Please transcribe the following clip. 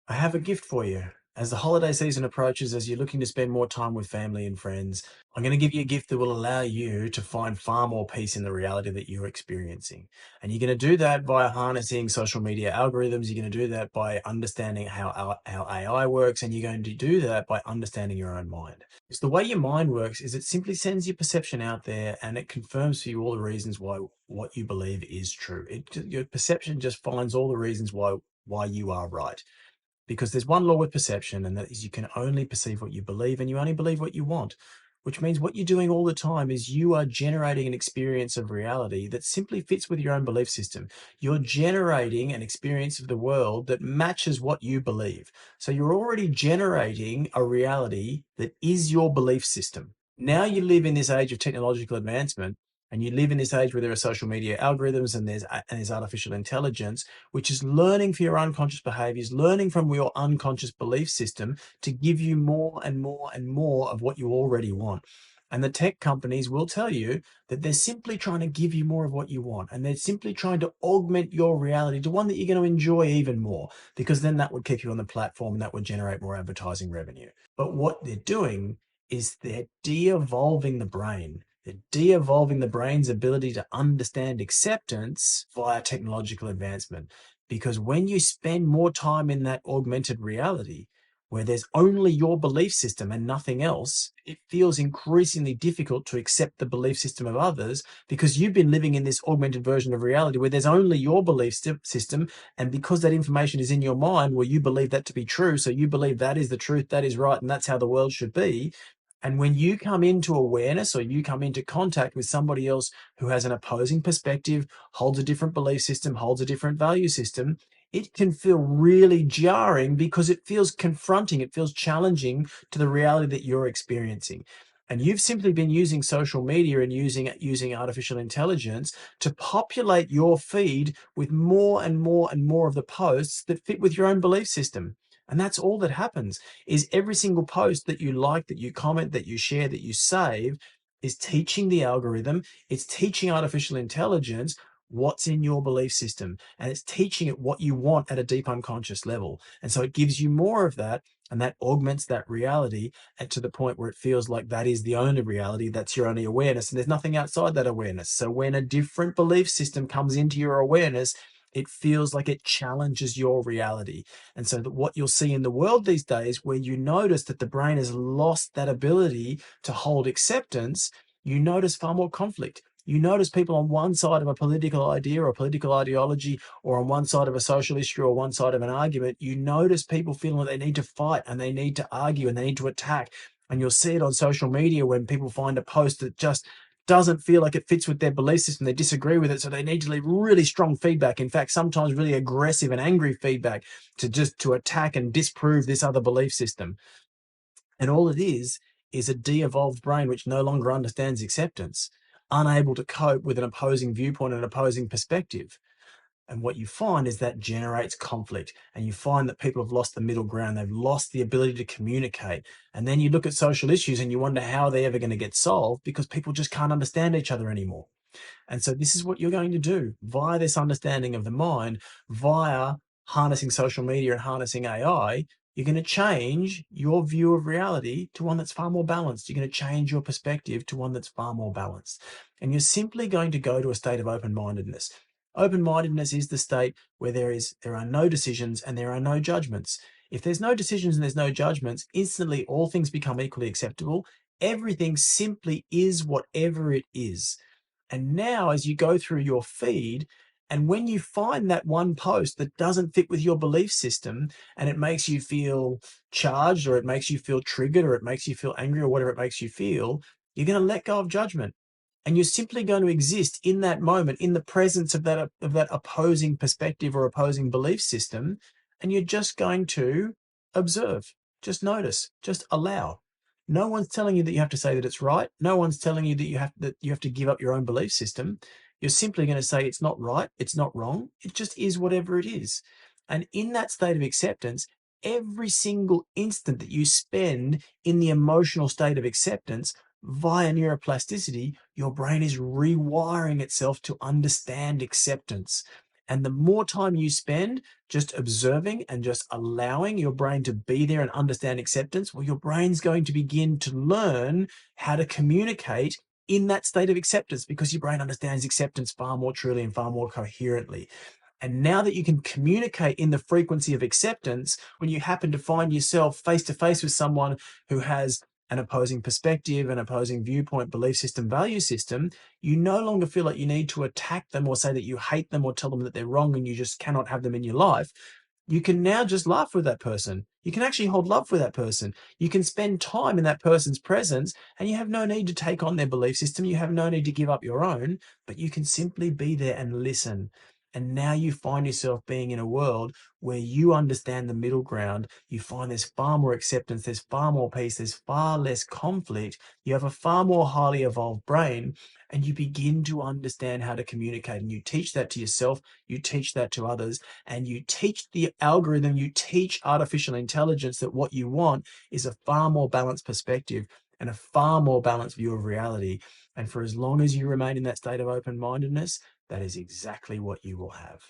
I have a gift for you. As the holiday season approaches, as you're looking to spend more time with family and friends, I'm going to give you a gift that will allow you to find far more peace in the reality that you're experiencing. And you're going to do that by harnessing social media algorithms. You're going to do that by understanding how AI works. And you're going to do that by understanding your own mind. Because the way your mind works is it simply sends your perception out there and it confirms for you all the reasons why what you believe is true. Your perception just finds all the reasons why you are right, because there's one law with perception, and that is you can only perceive what you believe and you only believe what you want, which means what you're doing all the time is you are generating an experience of reality that simply fits with your own belief system. You're generating an experience of the world that matches what you believe. So you're already generating a reality that is your belief system. Now you live in this age of technological advancement, and you live in this age where there are social media algorithms and there's artificial intelligence, which is learning for your unconscious behaviors, learning from your unconscious belief system to give you more and more and more of what you already want. And the tech companies will tell you that they're simply trying to give you more of what you want. And they're simply trying to augment your reality to one that you're going to enjoy even more, because then that would keep you on the platform and that would generate more advertising revenue. But what they're doing is they're de-evolving the brain. They're de-evolving the brain's ability to understand acceptance via technological advancement. Because when you spend more time in that augmented reality, where there's only your belief system and nothing else, it feels increasingly difficult to accept the belief system of others, because you've been living in this augmented version of reality where there's only your belief system. And because that information is in your mind, where you believe that to be true, so you believe that is the truth, that is right, and that's how the world should be. And when you come into awareness or you come into contact with somebody else who has an opposing perspective, holds a different belief system, holds a different value system, it can feel really jarring because it feels confronting, it feels challenging to the reality that you're experiencing. And you've simply been using social media and using artificial intelligence to populate your feed with more and more and more of the posts that fit with your own belief system. And that's all that happens, is every single post that you like, that you comment, that you share, that you save, is teaching the algorithm, it's teaching artificial intelligence what's in your belief system, and it's teaching it what you want at a deep unconscious level. And so it gives you more of that, and that augments that reality, and to the point where it feels like that is the only reality, that's your only awareness, and there's nothing outside that awareness. So when a different belief system comes into your awareness, it feels like it challenges your reality. And so that what you'll see in the world these days, where you notice that the brain has lost that ability to hold acceptance, you notice far more conflict. You notice people on one side of a political idea or a political ideology, or on one side of a social issue or one side of an argument. You notice people feeling like they need to fight and they need to argue and they need to attack. And you'll see it on social media when people find a post that just doesn't feel like it fits with their belief system. They disagree with it. So they need to leave really strong feedback. In fact, sometimes really aggressive and angry feedback to attack and disprove this other belief system. And all it is a de-evolved brain which no longer understands acceptance, unable to cope with an opposing viewpoint and an opposing perspective. And what you find is that generates conflict. And you find that people have lost the middle ground. They've lost the ability to communicate. And then you look at social issues and you wonder how they're ever going to get solved, because people just can't understand each other anymore. And so this is what you're going to do via this understanding of the mind, via harnessing social media and harnessing AI. You're going to change your view of reality to one that's far more balanced. You're going to change your perspective to one that's far more balanced. And you're simply going to go to a state of open-mindedness. Open-mindedness is the state where there are no decisions and there are no judgments. If there's no decisions and there's no judgments, instantly all things become equally acceptable. Everything simply is whatever it is. And now, as you go through your feed, and when you find that one post that doesn't fit with your belief system and it makes you feel charged, or it makes you feel triggered, or it makes you feel angry, or whatever it makes you feel, you're going to let go of judgment. And you're simply going to exist in that moment, in the presence of that opposing perspective or opposing belief system. And you're just going to observe, just notice, just allow. No one's telling you that you have to say that it's right. No one's telling you that you have to give up your own belief system. You're simply going to say it's not right, it's not wrong. It just is whatever it is. And in that state of acceptance, every single instant that you spend in the emotional state of acceptance via neuroplasticity, your brain is rewiring itself to understand acceptance. And the more time you spend just observing and just allowing your brain to be there and understand acceptance, well, your brain's going to begin to learn how to communicate in that state of acceptance because your brain understands acceptance far more truly and far more coherently. And now that you can communicate in the frequency of acceptance, when you happen to find yourself face to face with someone who has an opposing perspective, an opposing viewpoint, belief system, value system, you no longer feel like you need to attack them or say that you hate them or tell them that they're wrong and you just cannot have them in your life. You can now just laugh with that person. You can actually hold love for that person. You can spend time in that person's presence and you have no need to take on their belief system. You have no need to give up your own, but you can simply be there and listen. And now you find yourself being in a world where you understand the middle ground. You find there's far more acceptance, there's far more peace, there's far less conflict. You have a far more highly evolved brain, and you begin to understand how to communicate. And you teach that to yourself, you teach that to others, and you teach the algorithm, you teach artificial intelligence that what you want is a far more balanced perspective and a far more balanced view of reality. And for as long as you remain in that state of open mindedness, that is exactly what you will have.